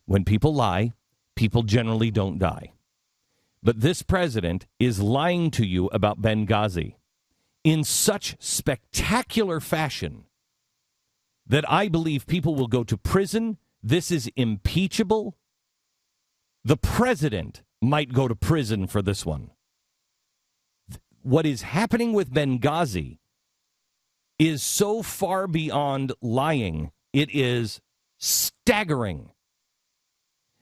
When people lie, people generally don't die. But this president is lying to you about Benghazi in such spectacular fashion that I believe people will go to prison. This is impeachable. The president might go to prison for this one. What is happening with Benghazi is so far beyond lying. It is staggering.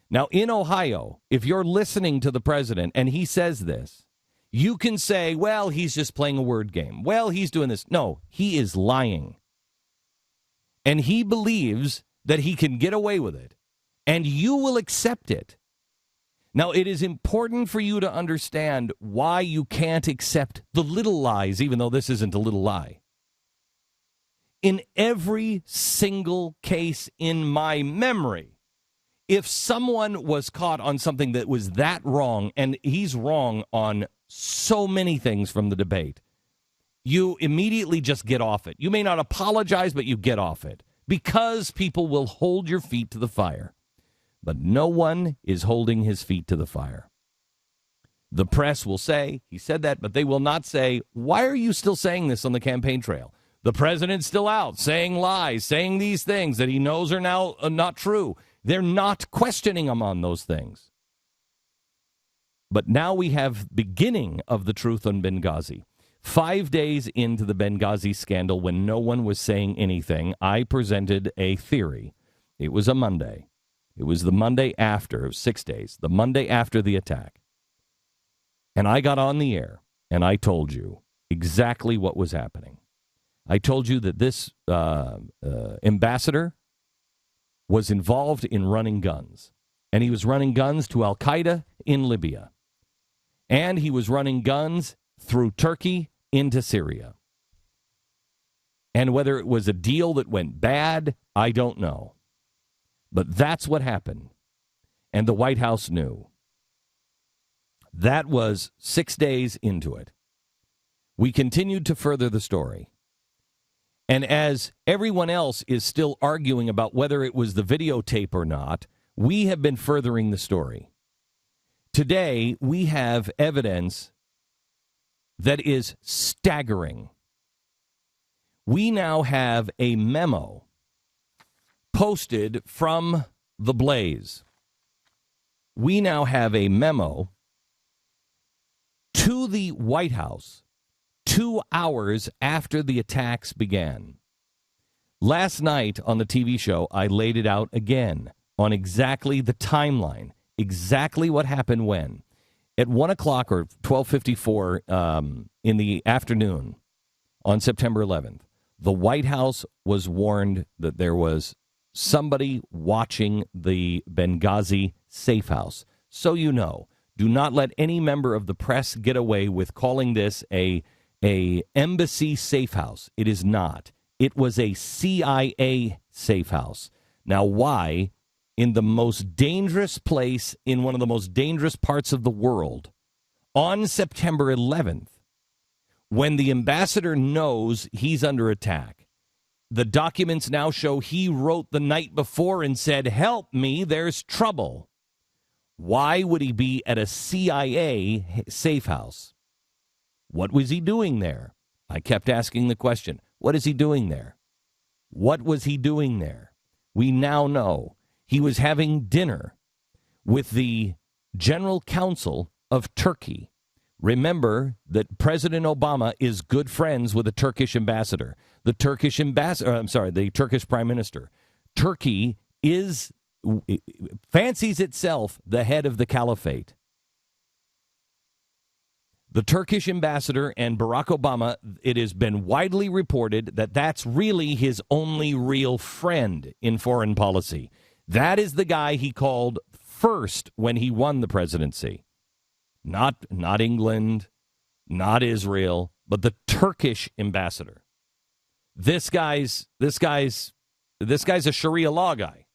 Now, in Ohio, if you're listening to the president and he says this, you can say, well, he's just playing a word game. Well, he's doing this. No, he is lying. And he believes that he can get away with it. And you will accept it. Now, it is important for you to understand why you can't accept the little lies, even though this isn't a little lie. In every single case in my memory, if someone was caught on something that was that wrong, and he's wrong on so many things from the debate, you immediately just get off it. You may not apologize, but you get off it because people will hold your feet to the fire. But no one is holding his feet to the fire. The press will say, he said that, but they will not say, why are you still saying this on the campaign trail? The president's still out saying lies, saying these things that he knows are now not true. They're not questioning him on those things. But now we have beginning of the truth on Benghazi. 5 days into the Benghazi scandal, when no one was saying anything, I presented a theory. It was a Monday. It was the Monday after, 6 days, the Monday after the attack. And I got on the air, and I told you exactly what was happening. I told you that this ambassador was involved in running guns. And he was running guns to al-Qaeda in Libya. And he was running guns through Turkey into Syria. And whether it was a deal that went bad, I don't know. But that's what happened. And the White House knew. That was 6 days into it. We continued to further the story. And as everyone else is still arguing about whether it was the videotape or not, we have been furthering the story. Today, we have evidence that is staggering. We now have a memo posted from the Blaze. We now have a memo to the White House 2 hours after the attacks began. Last night on the TV show, I laid it out again on exactly the timeline, exactly what happened when. At 1 o'clock or 12:54 in the afternoon on September 11th, the White House was warned that there was somebody watching the Benghazi safe house. So you know, do not let any member of the press get away with calling this a embassy safe house. It is not. It was a CIA safe house. Now, why, in the most dangerous place, in one of the most dangerous parts of the world, on September 11th, when the ambassador knows he's under attack, the documents now show he wrote the night before and said, help me, there's trouble. Why would he be at a CIA safe house? What was he doing there? I kept asking the question, what is he doing there? What was he doing there? We now know he was having dinner with the General Counsel of Turkey. Remember that President Obama is good friends with the Turkish ambassador. The Turkish Prime Minister. Turkey fancies itself the head of the caliphate. The Turkish ambassador and Barack Obama, it has been widely reported that that's really his only real friend in foreign policy. That is the guy he called first when he won the presidency. Not England, not Israel, but the Turkish ambassador. This guy's a Sharia law guy.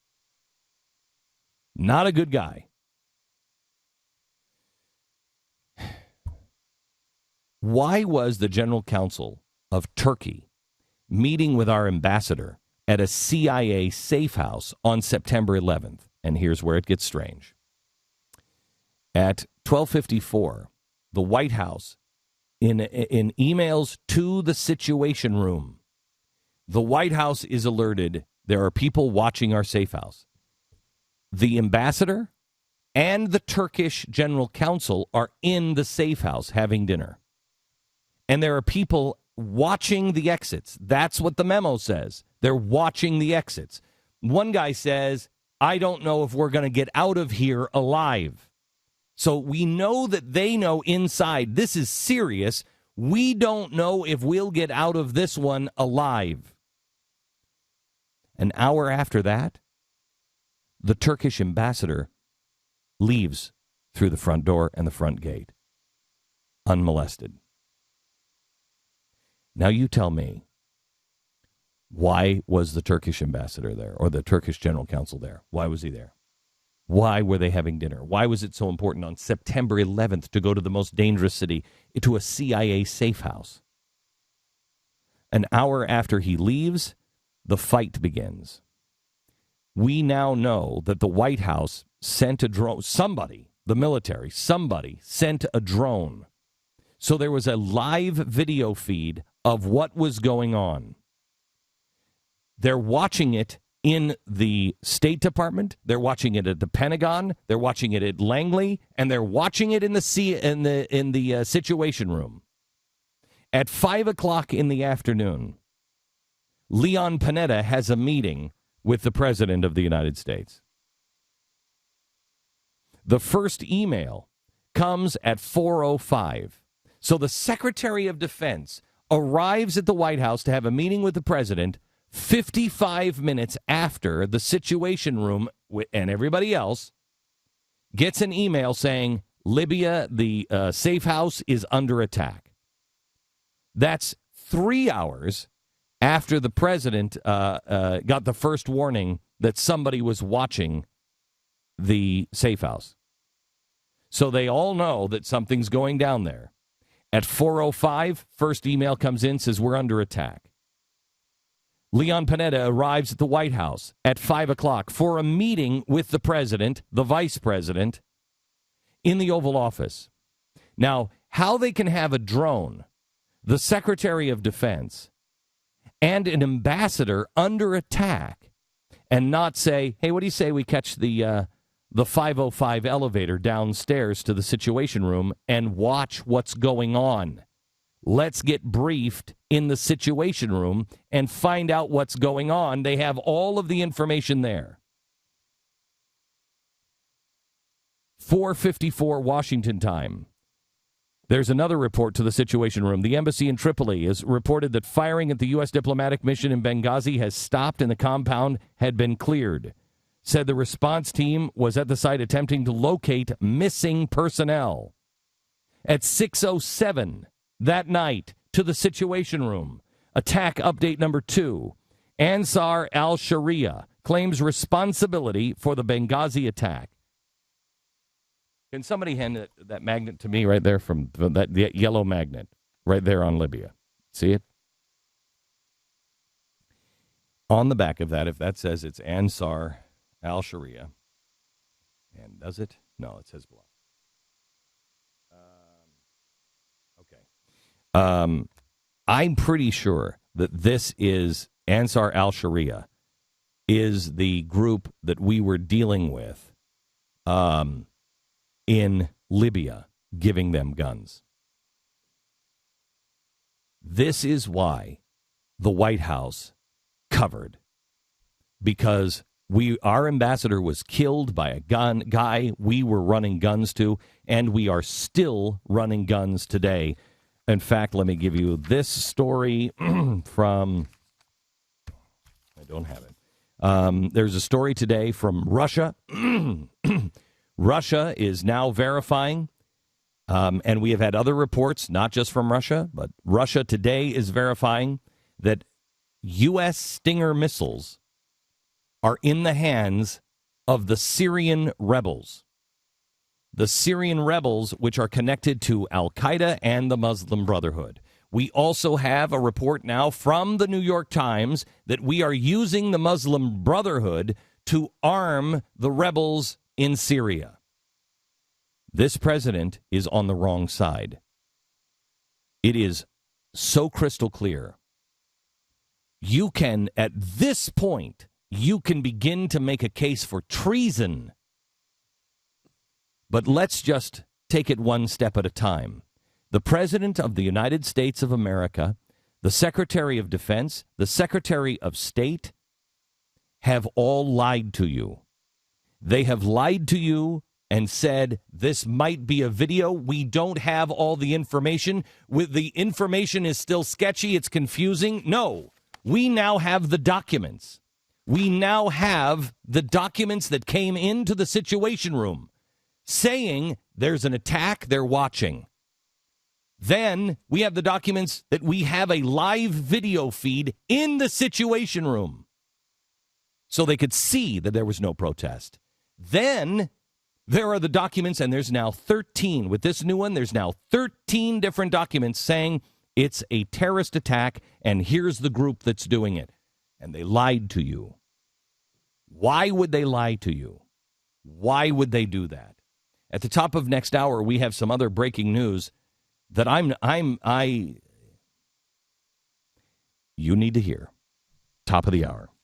Not a good guy. Why was the General Counsel of Turkey meeting with our ambassador at a CIA safe house on September 11th? And here's where it gets strange. At 12:54, the White House, in emails to the Situation Room, the White House is alerted there are people watching our safe house. The ambassador and the Turkish general counsel are in the safe house having dinner. And there are people watching the exits. That's what the memo says. They're watching the exits. One guy says, I don't know if we're going to get out of here alive. So we know that they know inside this is serious. We don't know if we'll get out of this one alive. An hour after that, the Turkish ambassador leaves through the front door and the front gate, unmolested. Now you tell me, why was the Turkish ambassador there, or the Turkish general counsel there? Why was he there? Why were they having dinner? Why was it so important on September 11th to go to the most dangerous city, to a CIA safe house? An hour after he leaves, the fight begins. We now know that the White House sent a drone. Somebody, the military, somebody sent a drone. So there was a live video feed of what was going on. They're watching it in the State Department. They're watching it at the Pentagon. They're watching it at Langley, and they're watching it in the Situation Room. At 5:00 in the afternoon, Leon Panetta has a meeting with the President of the United States. The first email comes at 4:05. So the Secretary of Defense arrives at the White House to have a meeting with the President 55 minutes after the Situation Room and everybody else gets an email saying, Libya, the safe house, is under attack. That's 3 hours after the President got the first warning that somebody was watching the safe house. So they all know that something's going down there. At 4:05, first email comes in, says we're under attack. Leon Panetta arrives at the White House at 5:00 for a meeting with the President, the Vice President, in the Oval Office. Now, how they can have a drone, the Secretary of Defense, and an ambassador under attack and not say, hey, what do you say we catch the 505 elevator downstairs to the Situation Room and watch what's going on? Let's get briefed in the Situation Room and find out what's going on. They have all of the information there. 4:54 Washington time. There's another report to the Situation Room. The embassy in Tripoli has reported that firing at the U.S. diplomatic mission in Benghazi has stopped and the compound had been cleared. Said the response team was at the site attempting to locate missing personnel. At 6:07 that night, to the Situation Room, attack update number 2. Ansar al-Sharia claims responsibility for the Benghazi attack. Can somebody hand that magnet to me right there from that yellow magnet right there on Libya? See it? On the back of that, if that says it's Ansar al-Sharia, and does it? No, it says block. Okay. I'm pretty sure that this is Ansar al-Sharia is the group that we were dealing with in Libya, giving them guns. This is why the White House covered, because our ambassador was killed by a guy we were running guns to, and we are still running guns today. In fact, let me give you this story from, I don't have it. There's a story today from Russia. Russia is now verifying, and we have had other reports, not just from Russia, but Russia today is verifying that U.S. Stinger missiles are in the hands of the Syrian rebels. The Syrian rebels, which are connected to Al-Qaeda and the Muslim Brotherhood. We also have a report now from the New York Times that we are using the Muslim Brotherhood to arm the rebels in Syria. This president is on the wrong side. It is so crystal clear. You can, at this point, you can begin to make a case for treason. But let's just take it one step at a time. The President of the United States of America, the Secretary of Defense, the Secretary of State have all lied to you. They have lied to you and said, this might be a video. We don't have all the information. The information is still sketchy. It's confusing. No, we now have the documents. We now have the documents that came into the Situation Room saying there's an attack, they're watching. Then we have the documents that we have a live video feed in the Situation Room so they could see that there was no protest. Then there are the documents, and there's now 13. With this new one, there's now 13 different documents saying it's a terrorist attack, and here's the group that's doing it. And they lied to you. Why would they lie to you? Why would they do that? At the top of next hour, we have some other breaking news that you need to hear. Top of the hour.